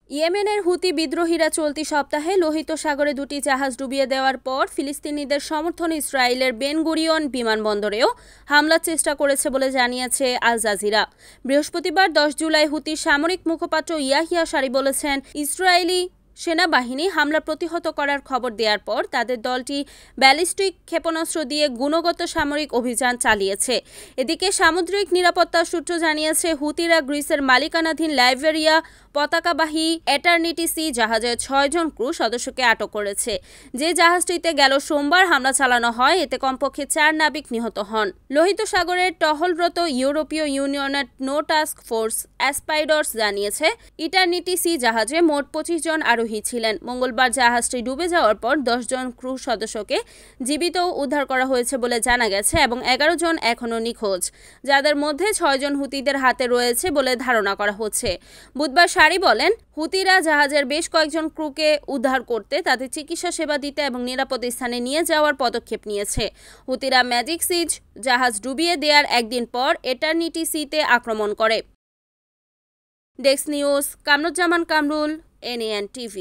ইয়েমেনের হুতি বিদ্রোহীরা চলতি সপ্তাহে লোহিত সাগরে দুটি জাহাজ ডুবিয়ে দেওয়ার পর ফিলিস্তিনিদের সমর্থনে ইসরায়েলের বেন গুরিয়ন বিমানবন্দরেও হামলার চেষ্টা করেছে বলে জানিয়েছে আল জাজিরা। বৃহস্পতিবার 10 জুলাই হুতির সামরিক মুখপাত্র ইয়াহিয়া সারি বলেছেন, ইসরায়েলি সেনাবাহিনী হামলা প্রতিহত করার খবর দেওয়ার পর তাদের দলটি ব্যালিস্টিক ক্ষেপণাস্ত্র দিয়ে গুণগত সামরিক অভিযান চালিয়েছে। এদিকে সামুদ্রিক নিরাপত্তা সূত্র জানিয়েছে, হুতিরা গ্রিসের মালিকানাধীন লাইবেরিয়া পতাকাবাহী এটার্নিটি সি জাহাজের 6 জন ক্রু সদস্যকে আটক করেছে। যে জাহাজটিতে গেল সোমবার হামলা চালানো হয়, এতে কমপক্ষে 4 নাবিক নিহত হন। লোহিত সাগরের টহলরত ইউরোপীয় ইউনিয়নের নো টাস্ক ফোর্স অ্যাসপাইডর্স জানিয়েছে, ইটার্নিটি সি জাহাজে মোট 25 জন আরোহী ছিলেন। মঙ্গলবার জাহাজটি ডুবে যাওয়ার পর 10 জন ক্রু সদস্যকে জীবিত উদ্ধার করা হয়েছে বলে জানা গেছে এবং 11 জন এখনও নিখোঁজ, যাদের মধ্যে 6 জন হুতিদের হাতে রয়েছে বলে ধারণা করা হচ্ছে। বুধবার সারি বলেন, হুতিরা জাহাজের বেশ কয়েকজন ক্রুকে উদ্ধার করতে, তাদের চিকিৎসা সেবা দিতে এবং নিরাপদ স্থানে নিয়ে যাওয়ার পদক্ষেপ নিয়েছে। হুতিরা ম্যাজিক সিজ জাহাজ ডুবিয়ে দেওয়ার একদিন পর এটার্নিটি সিতে আক্রমণ করে। Desk news, Kamruzzaman Kamrul, NAN TV।